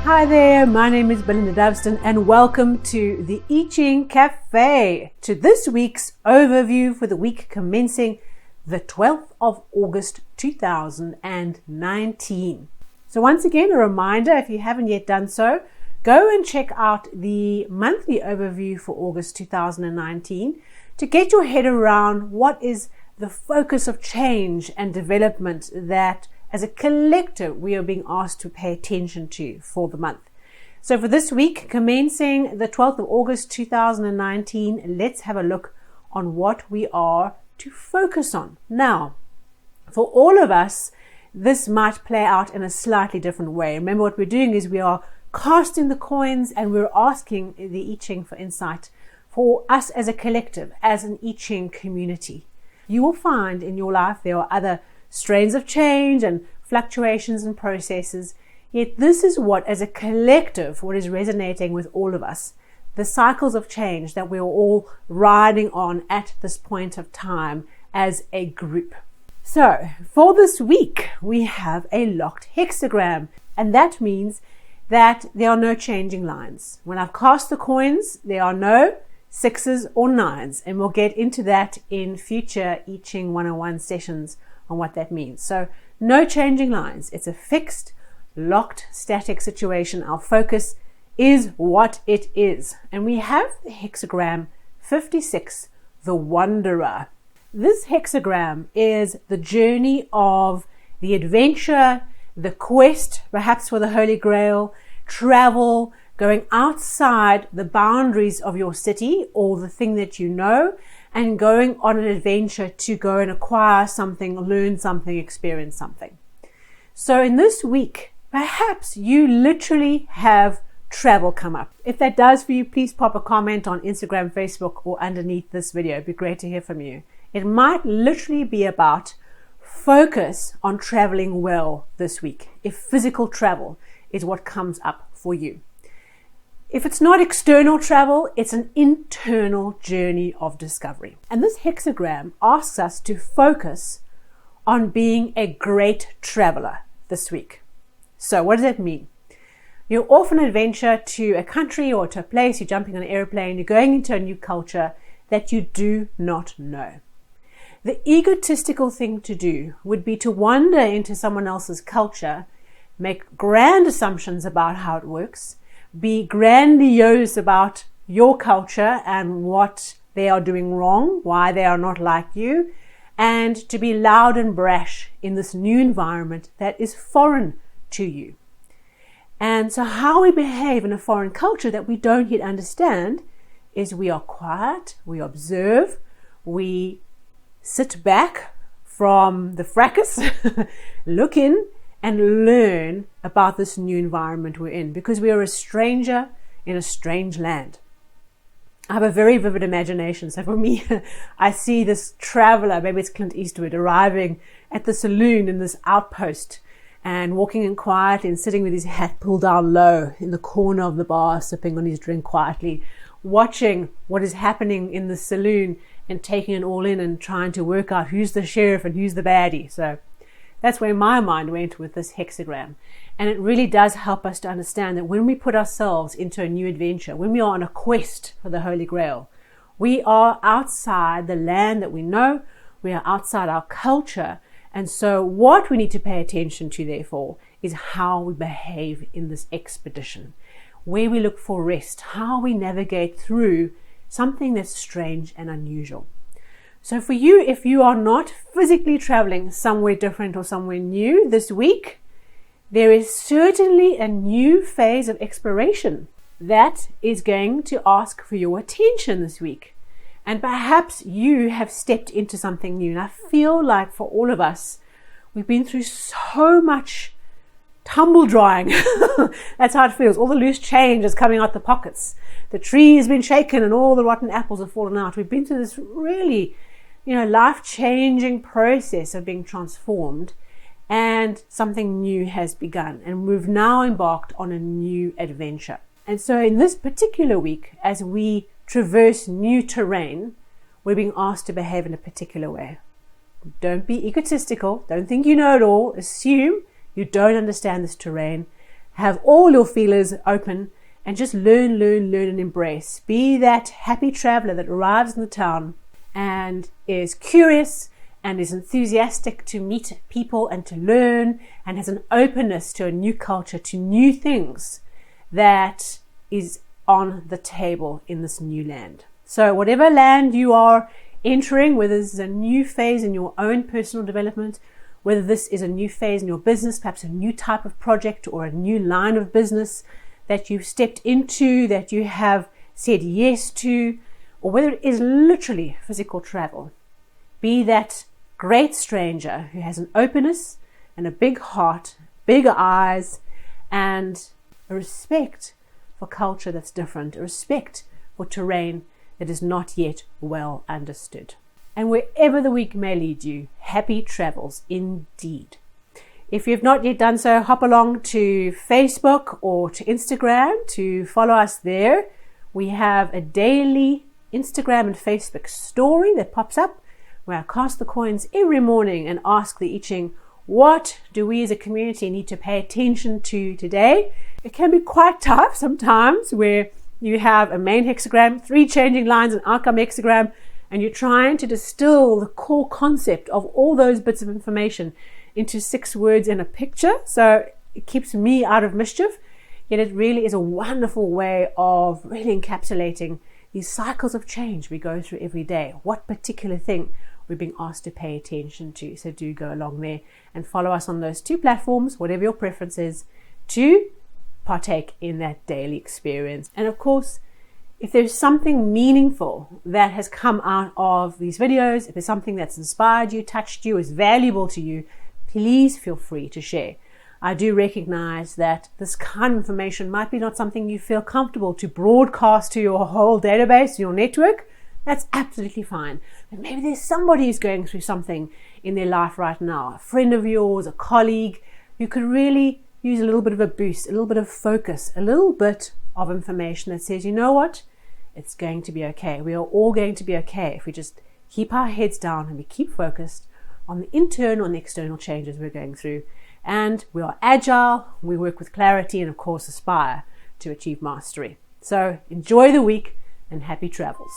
Hi there, my name is Belinda Doveston and welcome to the Ching Cafe, to this week's overview for the week commencing the 12th of August 2019. So once again, a reminder, if you haven't yet done so, go and check out the monthly overview for August 2019 to get your head around what is the focus of change and development that as a collective we are being asked to pay attention to for the month. So for this week, commencing the 12th of August 2019, let's have a look on what we are to focus on. Now, for all of us, this might play out in a slightly different way. Remember, what we're doing is we are casting the coins and we're asking the I Ching for insight for us as a collective, as an I Ching community. You will find in your life there are other strains of change and fluctuations and processes, yet this is what, as a collective, what is resonating with all of us, the cycles of change that we're all riding on at this point of time as a group. So for this week, we have a locked hexagram, and that means that there are no changing lines. When I've cast the coins, there are no sixes or nines, and we'll get into that in future I Ching 101 sessions on what that means. So no changing lines. It's a fixed, locked, static situation. Our focus is what it is. And we have the hexagram 56, the Wanderer. This hexagram is the journey of the adventure, the quest, perhaps for the Holy Grail, travel, going outside the boundaries of your city or the thing that you know, and going on an adventure to go and acquire something, learn something, experience something. So in this week, perhaps you literally have travel come up. If that does for you, please pop a comment on Instagram, Facebook, or underneath this video. It'd be great to hear from you. It might literally be about focus on traveling well this week, if physical travel is what comes up for you. If it's not external travel, it's an internal journey of discovery. And this hexagram asks us to focus on being a great traveler this week. So what does that mean? You're off on an adventure to a country or to a place, you're jumping on an airplane, you're going into a new culture that you do not know. The egotistical thing to do would be to wander into someone else's culture, make grand assumptions about how it works, be grandiose about your culture and what they are doing wrong, why they are not like you, and to be loud and brash in this new environment that is foreign to you. And so how we behave in a foreign culture that we don't yet understand is we are quiet, we observe, we sit back from the fracas, look in, and learn about this new environment we're in, because we are a stranger in a strange land. I have a very vivid imagination. So for me, I see this traveler, maybe it's Clint Eastwood, arriving at the saloon in this outpost and walking in quietly and sitting with his hat pulled down low in the corner of the bar, sipping on his drink quietly, watching what is happening in the saloon and taking it all in and trying to work out who's the sheriff and who's the baddie. So that's where my mind went with this hexagram. And it really does help us to understand that when we put ourselves into a new adventure, when we are on a quest for the Holy Grail, we are outside the land that we know, we are outside our culture. And so what we need to pay attention to, therefore, is how we behave in this expedition, where we look for rest, how we navigate through something that's strange and unusual. So for you, if you are not physically traveling somewhere different or somewhere new this week, there is certainly a new phase of exploration that is going to ask for your attention this week. And perhaps you have stepped into something new. And I feel like for all of us, we've been through so much tumble drying. That's how it feels. All the loose change is coming out the pockets. The tree has been shaken and all the rotten apples have fallen out. We've been through this really life-changing process of being transformed, and something new has begun, and we've now embarked on a new adventure. And so in this particular week, as we traverse new terrain, we're being asked to behave in a particular way. Don't be egotistical. Don't think you know it all. Assume you don't understand this terrain. have all your feelers open and just learn and embrace. Be that happy traveler that arrives in the town and is curious and is enthusiastic to meet people and to learn and has an openness to a new culture, to new things that is on the table in this new land. So whatever land you are entering, whether this is a new phase in your own personal development, whether this is a new phase in your business, perhaps a new type of project or a new line of business that you've stepped into, that you have said yes to, or whether it is literally physical travel, be that great stranger who has an openness and a big heart, bigger eyes, and a respect for culture that's different, a respect for terrain that is not yet well understood. And wherever the week may lead you, happy travels indeed. If you've not yet done so, hop along to Facebook or to Instagram to follow us there. We have a daily Instagram and Facebook story that pops up where I cast the coins every morning and ask the I Ching, what do we as a community need to pay attention to today? It can be quite tough sometimes where you have a main hexagram, 3 changing lines, an outcome hexagram, and you're trying to distill the core concept of all those bits of information into 6 words in a picture. So it keeps me out of mischief, yet it really is a wonderful way of really encapsulating these cycles of change we go through every day. What particular thing we're being asked to pay attention to. So do go along there and follow us on those 2 platforms, whatever your preference is, to partake in that daily experience. And of course, if there's something meaningful that has come out of these videos, if there's something that's inspired you, touched you, is valuable to you, please feel free to share. I do recognize that this kind of information might be not something you feel comfortable to broadcast to your whole database, your network. That's absolutely fine. But maybe there's somebody who's going through something in their life right now, a friend of yours, a colleague, who could really use a little bit of a boost, a little bit of focus, a little bit of information that says, you know what, it's going to be okay. We are all going to be okay if we just keep our heads down and we keep focused on the internal and external changes we're going through. And we are agile, we work with clarity, and of course aspire to achieve mastery. So enjoy the week and happy travels.